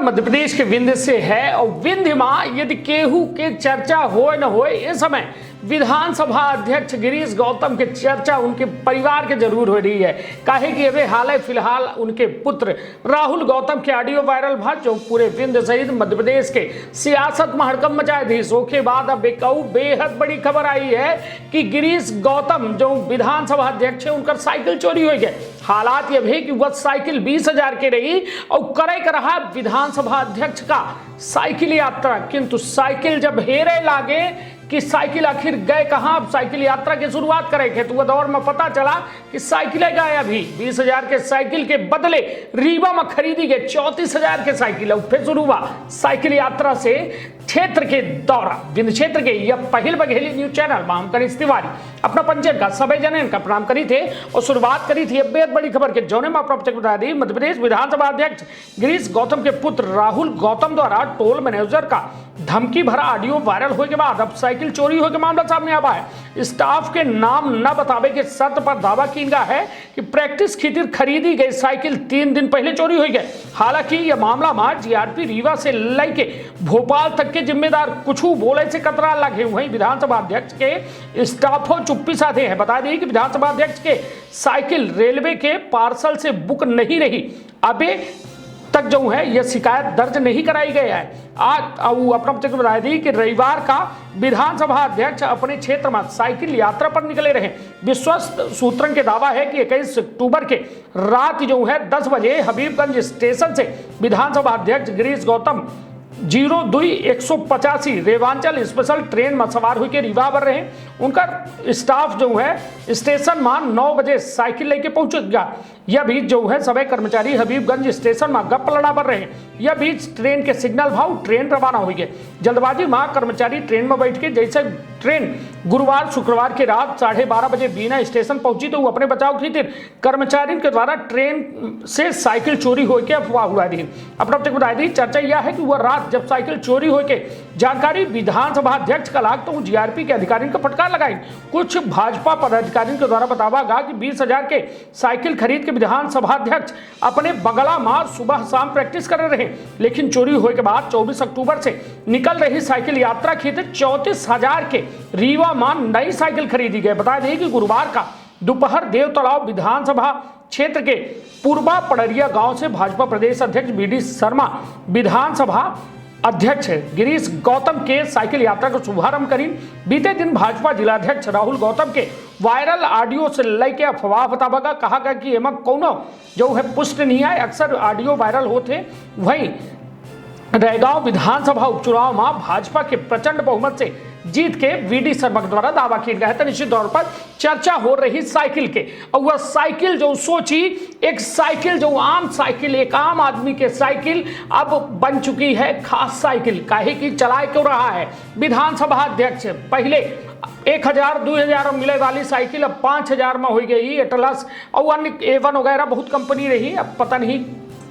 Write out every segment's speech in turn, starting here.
मध्य प्रदेश के विंध्य से है और विंध्य में यदि केहू के चर्चा हो न हो इस समय विधानसभा अध्यक्ष गिरीश गौतम के चर्चा उनके परिवार के जरूर हो रही है। काहे कि अभी हाल फिलहाल उनके पुत्र राहुल गौतम के ऑडियो वायरल भा जो पूरे विंध्य सहित मध्य प्रदेश के सियासत में हड़कंप मचाए थी। सो के बाद अब एक बेहद बड़ी खबर आई है कि गिरीश गौतम जो विधानसभा अध्यक्ष है उनका साइकिल चोरी हो गया। हालात यह है कि वह साइकिल 20,000 की रही और करे कर रहा विधानसभा अध्यक्ष का साइकिल यात्रा, किंतु साइकिल जब हेरे लागे कि साइकिल आखिर गए कहां। अब साइकिल यात्रा की शुरुआत करेंगे तो वह दौर में पता चला कि साइकिल गए अभी 20,000 के साइकिल के बदले रीवा में खरीदी गई 34,000 के साइकिल। फिर शुरू हुआ साइकिल यात्रा से क्षेत्र के दौरा। विंध्य क्षेत्र के यह पहल बघेली न्यूज चैनल में हम कनिष्ठ तिवारी अपना पंचायत का सभी जन का प्रणाम करी थे और शुरुआत करी थी बेहद बड़ी खबर के जौने में बता दी। मध्य प्रदेश विधानसभा अध्यक्ष गिरीश गौतम के पुत्र राहुल गौतम द्वारा टोल मैनेजर का धमकी भरा ऑडियो वायरल होने के बाद अब साइकिल चोरी होने के मामला सामने आया है। स्टाफ के नाम न बतावे के शर्त पर दावा किया है कि प्रैक्टिस खातिर खरीदी गई साइकिल 3 दिन पहले चोरी हो गई। हालांकि यह मामला में जीआरपी रीवा से लेके भोपाल तक के जिम्मेदार कुछ बोले से कतरा लगे। वहीं विधानसभा अध्यक्ष के स्टाफों चुप्पी साधे हैं। बता दें कि विधानसभा अध्यक्ष के साइकिल रेलवे के पार्सल से बुक नहीं रही, अभी तक जो है यह शिकायत दर्ज नहीं कराई गई है। आज अपना बता दी कि रविवार का विधानसभा अध्यक्ष अपने क्षेत्र में साइकिल यात्रा पर निकले रहे। विश्वस्त सूत्रों के दावा है कि 21 अक्टूबर के रात जो है 10 बजे हबीबगंज स्टेशन से विधानसभा अध्यक्ष गिरीश गौतम 02-185 रेवांचल स्पेशल ट्रेन में सवार होकर रीवा पर रहे। उनका स्टाफ जो है स्टेशन में 9 बजे साइकिल लेके पहुंच गया। यह बीच जो है सभी कर्मचारी हबीबगंज स्टेशन में गप लड़ा पर रहे। यह बीच ट्रेन के सिग्नल भाव ट्रेन रवाना हो गए। जल्दबाजी में कर्मचारी ट्रेन में बैठ के जैसे ट्रेन गुरुवार शुक्रवार की रात 12:30 बजे बीना स्टेशन पहुंची तो वो अपने बचाव खातिर कर्मचारियों के द्वारा ट्रेन से साइकिल चोरी होकर अफवाह उड़ा दी। अपना बता दी चर्चा यह है कि वह रात जब साइकिल चोरी होके जानकारी विधानसभा अध्यक्ष का लाग तो जीआरपी के अधिकारियों को फटकार लगाई। कुछ भाजपा पदाधिकारियों के द्वारा बतावा गया कि 20,000 के साइकिल खरीद के विधानसभा अध्यक्ष अपने बगला में सुबह शाम प्रैक्टिस कर रहे, लेकिन चोरी होने के बाद 24 अक्टूबर से निकल रही साइकिल यात्रा खातिर 34,000 के रीवा में नई साइकिल खरीदी गई। बता दें कि गुरुवार का दोपहर देव तालाब विधानसभा क्षेत्र के पूर्वा पड़रिया गांव से भाजपा प्रदेश अध्यक्ष बीडी शर्मा विधानसभा अध्यक्ष गिरीश गौतम के साइकिल यात्रा का शुभारंभ करी। बीते दिन भाजपा जिलाध्यक्ष राहुल गौतम के वायरल ऑडियो से लेके अफवाह बतावा कहा गया कि एम कोनो जो है पुष्टि नहीं है। अक्सर ऑडियो वायरल होते। वहीं रैगांव विधानसभा उपचुनाव में भाजपा के प्रचंड बहुमत से जीत के वीडी शर्मा द्वारा दावा किया गया है। तो निश्चित तौर पर चर्चा हो रही साइकिल के और वह साइकिल जो सोची एक साइकिल जो आम साइकिल एक आम आदमी के साइकिल अब बन चुकी है खास साइकिल। काहे की चलाए क्यों रहा है विधानसभा अध्यक्ष। पहले 1,000-2,000 मिले वाली साइकिल अब 5,000 में हो गई। एटलस और अन्य A1 वगैरह बहुत कंपनी रही, अब पता नहीं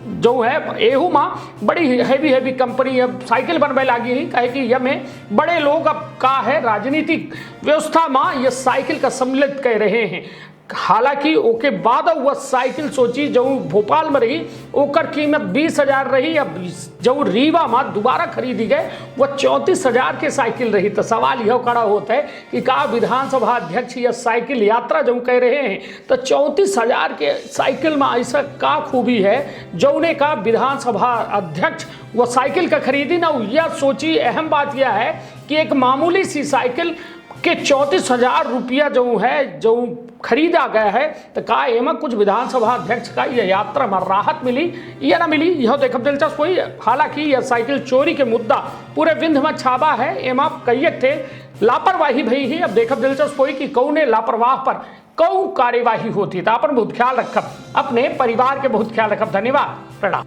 जो है एहू में बड़ी हैवी कंपनी अब साइकिल बनने लगी है। कहे कि यह में बड़े लोग अब का है राजनीतिक व्यवस्था में यह साइकिल का सम्मिलित कह रहे हैं। हालांकि ओके बाद वह साइकिल सोची जो भोपाल में रही ओकर कीमत 20,000 रही। अब जो रीवा में दोबारा खरीदी गए वह 34,000 के साइकिल रही। तो सवाल यह खड़ा होता है कि का विधानसभा अध्यक्ष यह साइकिल यात्रा जो कह रहे हैं तो 34,000 के साइकिल में ऐसा का खूबी है जौने का विधानसभा अध्यक्ष वह साइकिल का खरीदी ना। यह सोची अहम बात यह है कि एक मामूली सी साइकिल के 34,000 रुपया जो है जो खरीदा गया है तो का एमा कुछ विधानसभा अध्यक्ष का यह यात्रा में राहत मिली या ना मिली यह देखब दिलचस्प हुई। हालांकि यह साइकिल चोरी के मुद्दा पूरे विंध्य में छाबा है। एमा कई थे लापरवाही भई ही। अब देखब दिलचस्प हुई कि कौने लापरवाह पर कौ कार्यवाही होती। तो अपन बहुत ख्याल रखब, अपने परिवार के बहुत ख्याल रखब। धन्यवाद, प्रणाम।